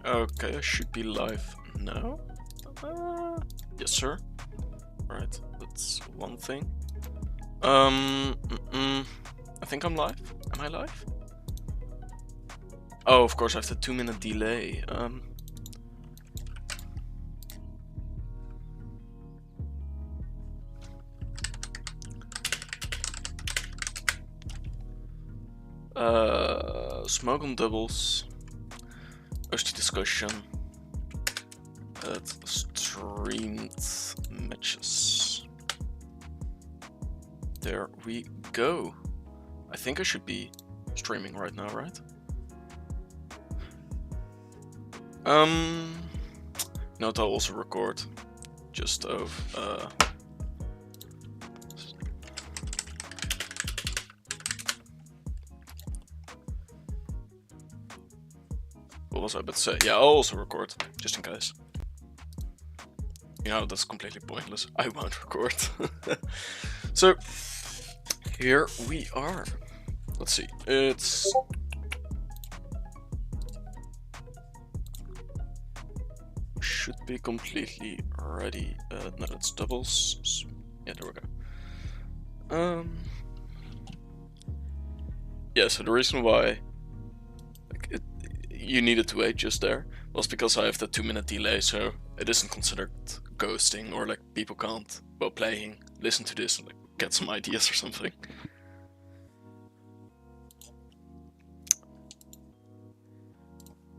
Okay, I should be live now. Yes, sir. Alright, that's one thing. I think I'm live. Am I live? Oh, of course, I have the 2-minute delay. Smoke on doubles. OSDT discussion. Streamed matches. There we go. I think I should be streaming right now, right? Note I'll also record just of what was I about to say? Yeah, I'll also record, just in case. You know, that's completely pointless. I won't record. So, here we are. Let's see. It's... should be completely ready. No, it's doubles. Yeah, there we go. Yeah, so the reason why you needed to wait just there was because I have the 2-minute delay, so it isn't considered ghosting, or like people can't, while playing, listen to this and like get some ideas or something.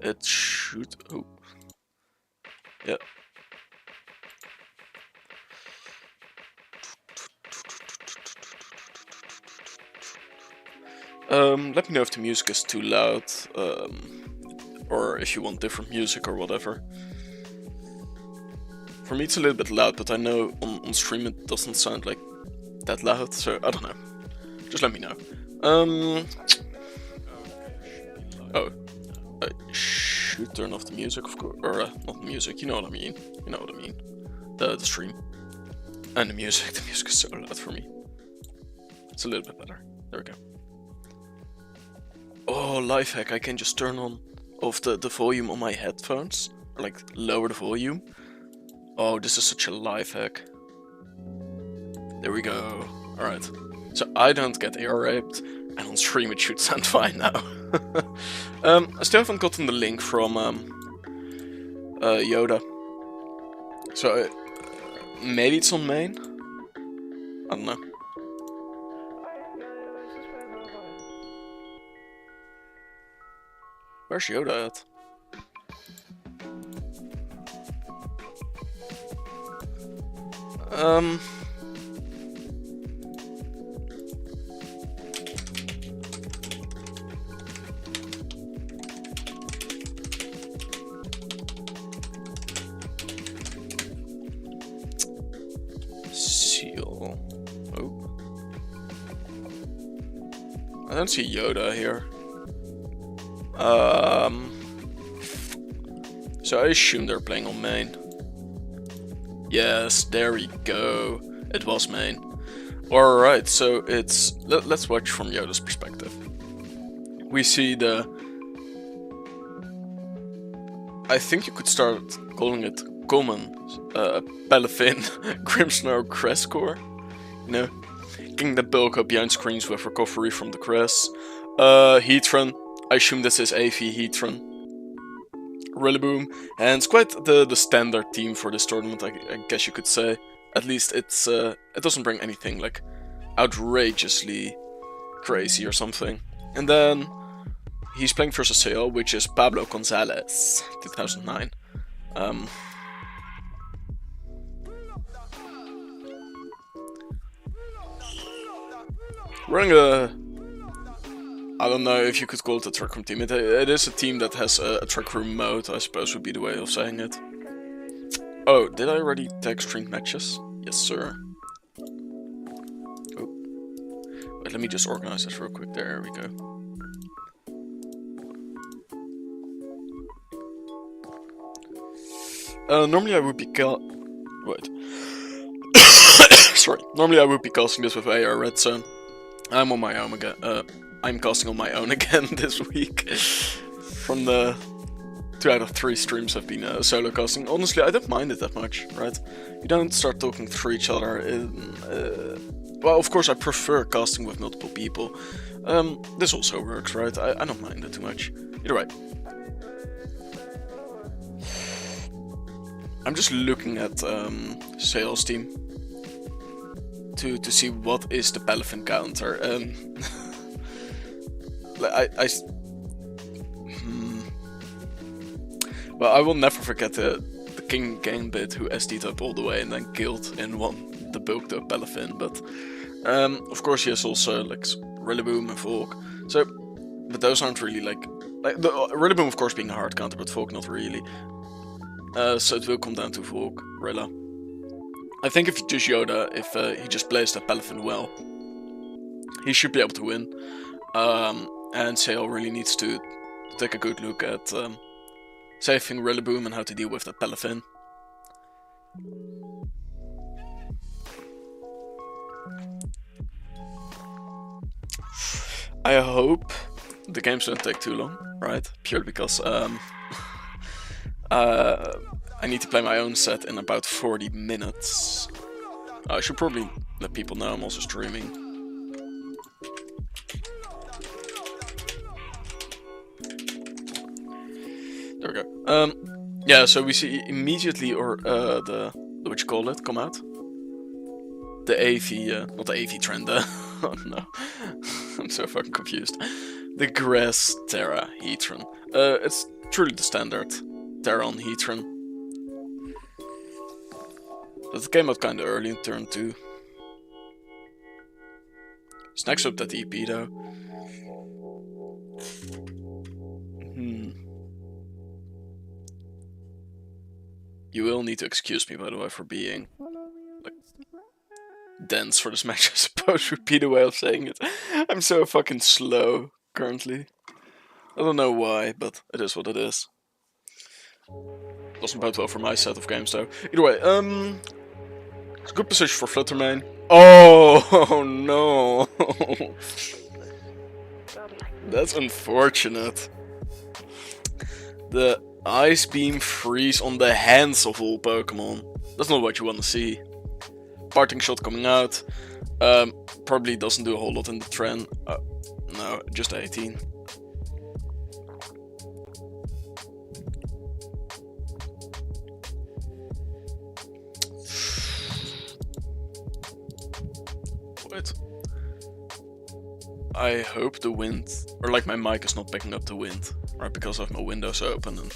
It should... oh. Yeah. Let me know if the music is too loud, or if you want different music or whatever. For me it's a little bit loud, but I know on stream it doesn't sound like that loud, so I don't know. Just let me know. Oh, I should turn off the music, of course, or not the music, you know what I mean. You know what I mean. The stream. And the music is so loud for me. It's a little bit better. There we go. Oh, life hack, I can just turn off the volume on my headphones, or like lower the volume. Oh, this is such a life hack. There we go. Alright. So I don't get ear raped, and on stream it should sound fine now. I still haven't gotten the link from Yoda. So maybe it's on main? I don't know. Where's Yoda at? Zeal. Oh. I don't see Yoda here. So I assume they're playing on main. Yes, there we go. It was main. Alright, so it's... let's watch from Yoda's perspective. We see the... I think you could start calling it common Palafin Grimsnow Crest Core. You know, getting the bulk up behind screens with recovery from the Crest. Heatran. I assume this is AV Heatran. Rillaboom, and it's quite the standard team for this tournament, I guess you could say. At least it's it doesn't bring anything like outrageously crazy or something. And then he's playing versus Zeal, which is Pablo Gonzalez, 2009. Running a... I don't know if you could call it a Trick Room team. It is a team that has a Trick Room mode, I suppose would be the way of saying it. Oh, did I already tag streamed matches? Yes, sir. Oh. Wait, let me just organize this real quick. There we go. Normally I would be wait. Sorry. Normally I would be casting this with AR Red Zone. I'm on my own again. I'm casting on my own again this week. From the 2 out of 3 streams have been solo casting. Honestly, I don't mind it that much, right? You don't start talking through each other. Well, of course, I prefer casting with multiple people. This also works, right? I don't mind it too much. Either way. I'm just looking at Zeal's team to see what is the Palafin counter. Well, I will never forget the King Gambit who SD'd up all the way and then killed and won the bulked up Palafin. But of course he has also like Rillaboom and Volk. So, but those aren't really like the Rillaboom of course being a hard counter, but Volk not really. So it will come down to Volk, Rilla. I think if you choose Yoda, if he just plays that Palafin well, he should be able to win. And Zeal really needs to take a good look at saving Rillaboom and how to deal with that Palafin. I hope the games don't take too long, right? Purely because I need to play my own set in about 40 minutes. I should probably let people know I'm also streaming. There we go. Yeah, so we see immediately, or the what you call it, come out. The AV, not the AV trend. Oh no, I'm so fucking confused. The Grass Terra Heatran. It's truly the standard Terra on Heatran. But it came out kinda early in turn 2. Snacks up that EP though. You will need to excuse me, by the way, for being like dense for this match, I suppose would be the way of saying it. I'm so fucking slow currently. I don't know why, but it is what it is. Doesn't bode well for my set of games though. Either way, it's a good position for Fluttermane. Oh no! That's unfortunate. The Ice Beam Freeze on the hands of all Pokemon. That's not what you want to see. Parting Shot coming out. Probably doesn't do a whole lot in the trend. No, just 18. Wait. I hope the wind, or like my mic is not picking up the wind, right? Because I have my windows open and...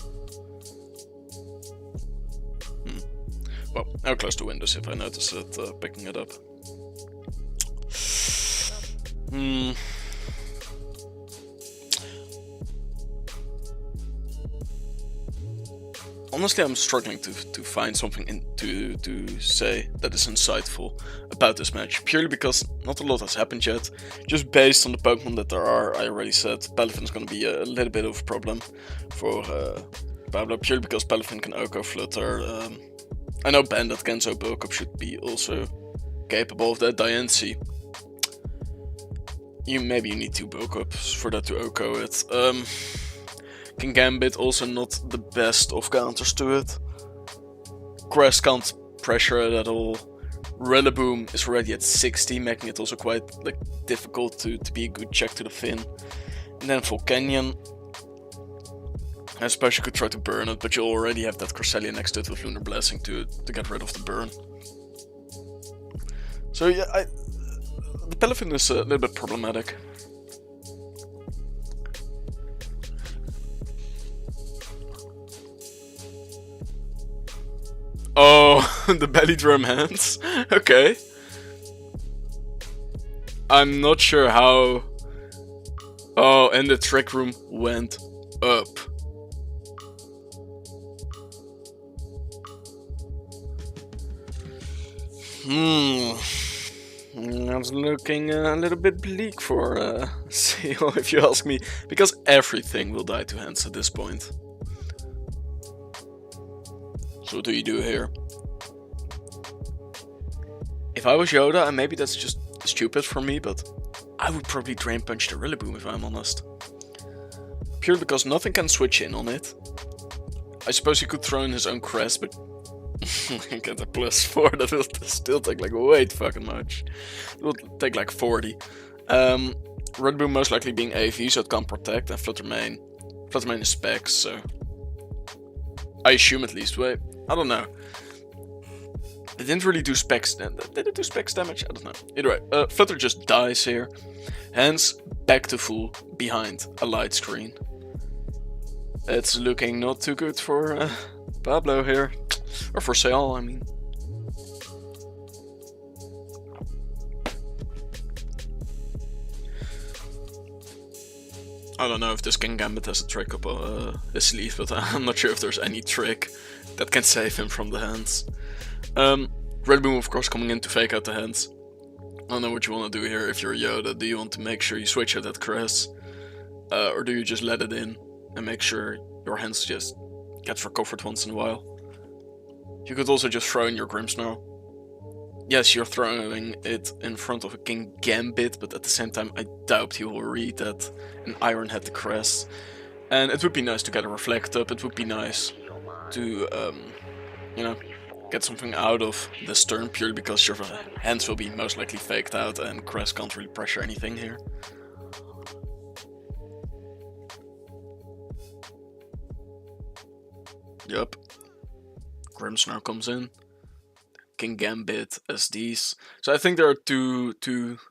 Well, I'll close the windows if I notice it picking it up. Honestly, I'm struggling to find something to say that is insightful about this match. Purely because not a lot has happened yet. Just based on the Pokemon that there are, I already said Palafin is going to be a little bit of a problem for Pablo. Purely because Palafin can OHKO Flutter. I know Bandit Kenzo bulk up should be also capable of that. Diancie. Maybe you need 2 bulk ups for that to OHKO it. King Gambit also not the best of counters to it. Crest can't pressure it at all. Rillaboom is already at 60, making it also quite like difficult to be a good check to the fin. And then Volcanion. I suppose you could try to burn it, but you already have that Cresselia next to it with Lunar Blessing to get rid of the burn. So yeah, the Palafin is a little bit problematic. Oh, the belly drum hands? Okay. I'm not sure how... Oh, and the trick room went up. That's looking a little bit bleak for Zeal, if you ask me. Because everything will die to hands at this point. So what do you do here? If I was Yoda, and maybe that's just stupid for me, but I would probably Drain Punch the Rillaboom if I'm honest. Purely because nothing can switch in on it. I suppose he could throw in his own crest, but get a +4, that will still take like way too fucking much. It will take like 40. Red Boom most likely being AV, so it can't protect, and Flutter Mane is specs, so I assume at least. Wait, I don't know. They didn't really do specs. Did it do specs damage? I don't know. Either way, Flutter just dies here. Hence, back to full behind a light screen. It's looking not too good for Pablo here. Or for Zeal, I mean. I don't know if this King Gambit has a trick up his sleeve, but I'm not sure if there's any trick that can save him from the hands. Red Boom, of course, coming in to fake out the hands. I don't know what you want to do here if you're Yoda. Do you want to make sure you switch out that Crest? Or do you just let it in and make sure your hands just gets recovered once in a while? You could also just throw in your Grimmsnarl. Yes, you're throwing it in front of a King Gambit, but at the same time I doubt he will read that an Iron had the Crest. And it would be nice to get a Reflect up, it would be nice to, you know, get something out of this turn, purely because your hands will be most likely faked out and Crest can't really pressure anything here. Yup. Grimmsnarl comes in. King Gambit, SDs. So I think there are two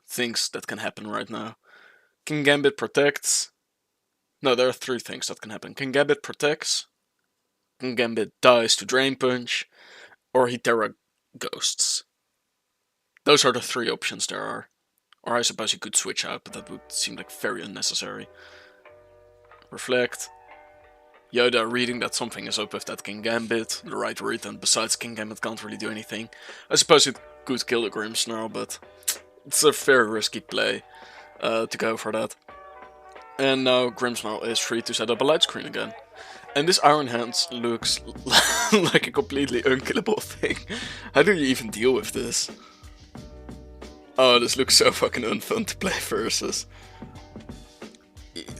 things that can happen right now. King Gambit protects. No, there are 3 things that can happen. King Gambit protects. King Gambit dies to Drain Punch. Or he Terra Ghosts. Those are the 3 options there are. Or I suppose he could switch out, but that would seem like very unnecessary. Reflect. Yoda reading that something is up with that King Gambit, the right read, and besides King Gambit can't really do anything. I suppose it could kill the Grimmsnarl, but it's a very risky play to go for that. And now Grimmsnarl is free to set up a light screen again. And this Iron Hands looks like a completely unkillable thing. How do you even deal with this? Oh, this looks so fucking unfun to play versus.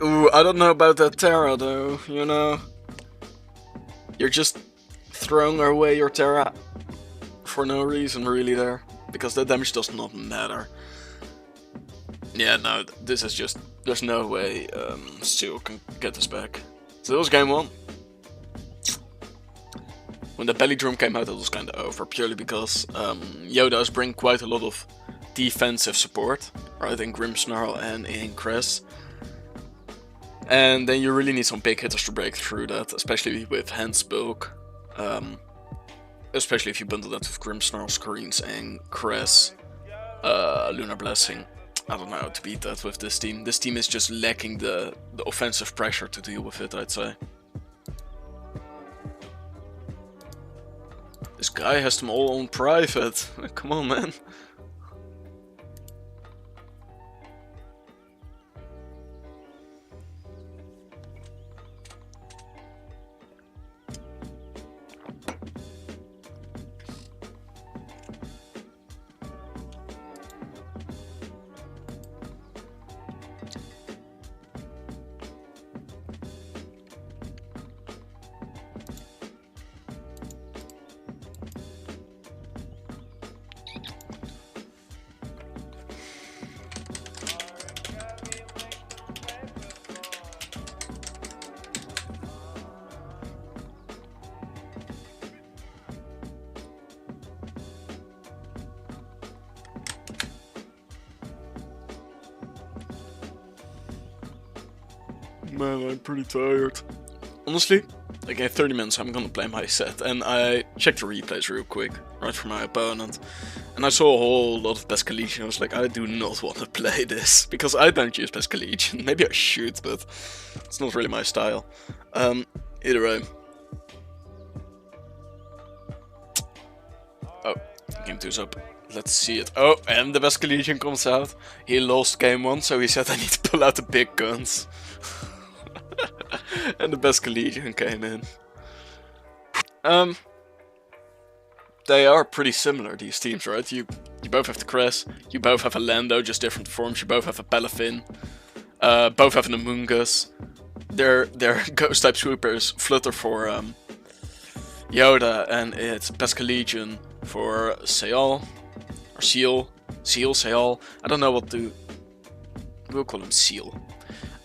Ooh, I don't know about that Terra though, you know. You're just throwing away your Terra for no reason really there. Because that damage does not matter. Yeah, no, this is just... There's no way Zeal can get this back. So that was game 1. When the belly drum came out, it was kind of over, purely because Yoda does bring quite a lot of defensive support, right, in Grimmsnarl and in Crest. And then you really need some big hitters to break through that, especially with Hands Bulk. Especially if you bundle that with Grimmsnarl screens and Crest, Lunar Blessing. I don't know how to beat that with this team. This team is just lacking the offensive pressure to deal with it, I'd say. This guy has them all on private. Come on, man. Man, I'm pretty tired. Honestly, like in 30 minutes I'm gonna play my set, and I checked the replays real quick, right for my opponent, and I saw a whole lot of Pesca Legion. I was like, I do not want to play this, because I don't use Pesca Legion. Maybe I should, but it's not really my style. Either way. Oh, game 2's up. Let's see it. Oh, and the Pesca Legion comes out. He lost game 1, so he said I need to pull out the big guns. And the Pesca Legion came in. They are pretty similar, these teams, right? You both have the Crest, you both have a Lando, just different forms, you both have a Palafin, both have an Amoonguss. Their ghost type swoopers flutter for Yoda, and it's Pesca Legion for Zeal, or Zeal, Zeal. I don't know what to. We'll call him Zeal,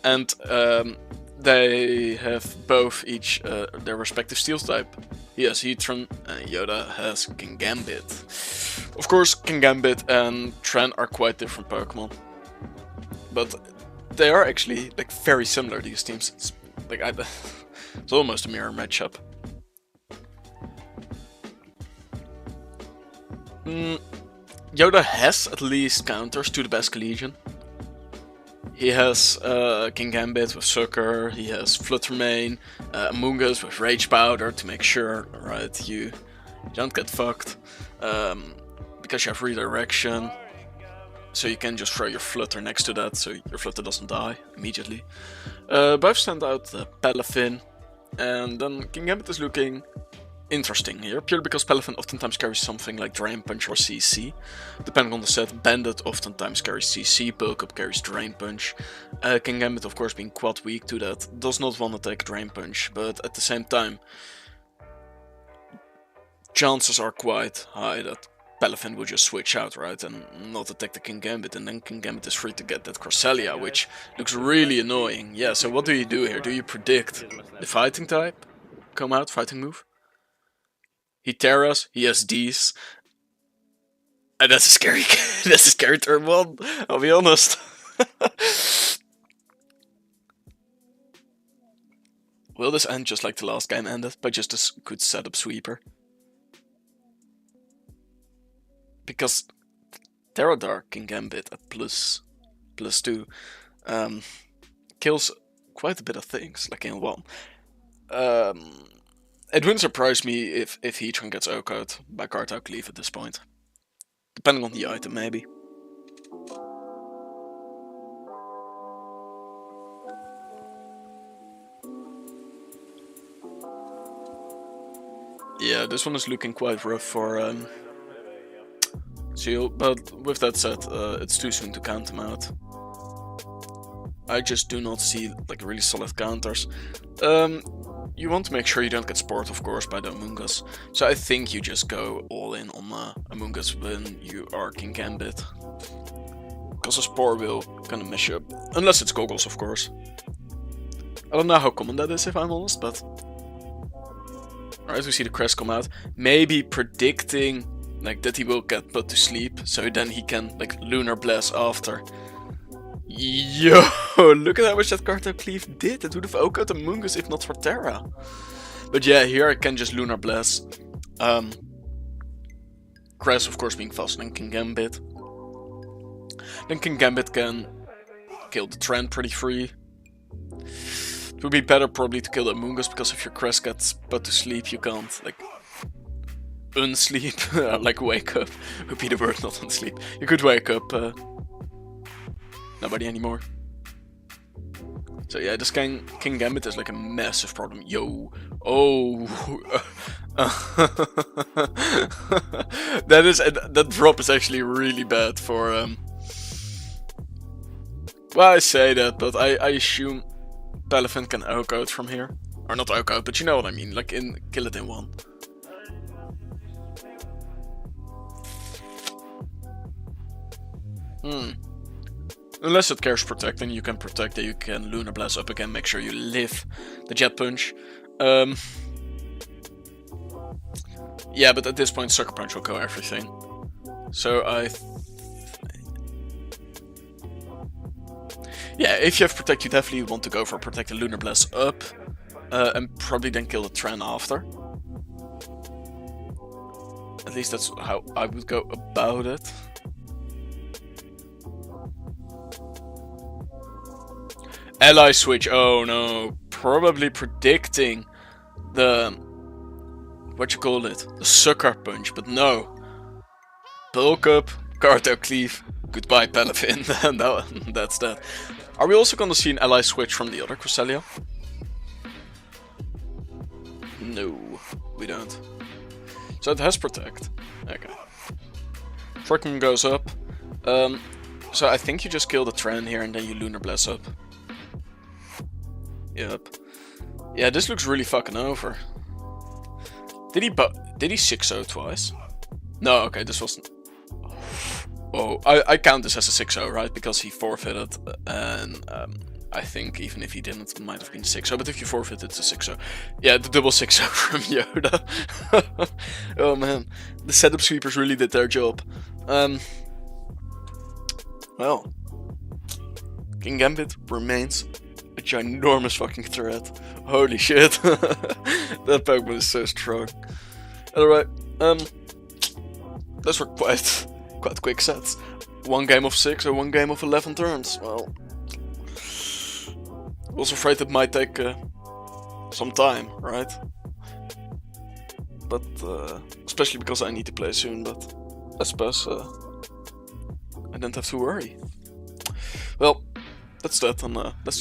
and they have both each their respective steel type. He has Heatran, and Yoda has Kingambit. Of course, Kingambit and Tran are quite different Pokemon, but they are actually like very similar. These teams, it's like it's almost a mirror matchup. Yoda has at least counters to the Pesca Legion. He has Kingambit with Sucker, he has Fluttermane, Amoonguss with Rage Powder to make sure, right, you don't get fucked. Because you have Redirection, so you can just throw your Flutter next to that, so your Flutter doesn't die immediately. Both send out Palafin, and then Kingambit is looking interesting here, purely because Palafin oftentimes carries something like Drain Punch or CC. Depending on the set, Bandit oftentimes carries CC, Bulk Up carries Drain Punch. Kingambit, of course, being quad weak to that, does not want to take Drain Punch, but at the same time, chances are quite high that Palafin will just switch out, right, and not attack the Kingambit, and then Kingambit is free to get that Cresselia, which looks really annoying. Yeah, so what do you do here? Do you predict the fighting type come out, fighting move? He Terras, he has these. And that's a scary that's a scary turn 1, I'll be honest. Will this end just like the last game ended, by just a good setup sweeper? Because Terra Dark Kingambit at +2 kills quite a bit of things, like in 1. It wouldn't surprise me if Heatran gets OHKO'd by Cartel Cleave at this point. Depending on the item, maybe. Yeah, this one is looking quite rough for Zeal, but with that said, it's too soon to count him out. I just do not see like really solid counters. You want to make sure you don't get spored, of course, by the Amoonguss. So I think you just go all in on Amoonguss when you are Kingambit. Because a Spore will kind of mess you up. Unless it's Goggles, of course. I don't know how common that is, if I'm honest, but... Alright, we see the Crest come out. Maybe predicting like that he will get put to sleep, so then he can like Lunar Blast after. Yo, look at how much that Cartel Cleave did. It would have OHKO'd the Amoonguss if not for Terra. But yeah, here I can just Lunar Blast. Crest, of course, being faster than Kingambit. Then Kingambit can kill the Tran pretty free. It would be better probably to kill the Amoonguss, because if your Crest gets put to sleep, you can't like unsleep, like wake up. Would be the word, not unsleep. You could wake up. Nobody anymore. So yeah, this Kingambit is like a massive problem. Yo, oh, that drop is actually really bad for. Well, I say that, but I assume Palafin can OHKO from here, or not OHKO, but you know what I mean. Like kill it in 1. Unless it cares Protect, then you can Protect it, you can Lunar Blast up again, make sure you live the Jet Punch. Yeah, but at this point Sucker Punch will go everything. So yeah, if you have Protect, you definitely want to go for Protect the Lunar Blast up, and probably then kill the Tran after. At least that's how I would go about it. Ally switch, oh no, probably predicting the, the Sucker Punch, but no. Bulk Up, Cartel Cleave, goodbye Palafin, and that's that. Are we also gonna see an ally switch from the other Cresselia? No, we don't. So it has Protect, okay. Frickin' goes up, so I think you just kill the Tran here and then you Lunar Blast up. Yep. Yeah, this looks really fucking over. Did he 6-0 twice? No, okay, this wasn't... Oh, I count this as a 6-0, right? Because he forfeited, and I think even if he didn't, it might have been 6-0, but if you forfeit, it's a 6-0. Yeah, the double 6-0 from Yoda. Oh man, the setup sweepers really did their job. Well, King Gambit remains a ginormous fucking threat. Holy shit. That Pokemon is so strong. Alright, those were quite quick sets. 1 game of 6 or 1 game of 11 turns. Well, I was afraid it might take some time, right? But especially because I need to play soon, but I suppose I don't have to worry. Well, that's that, and let's see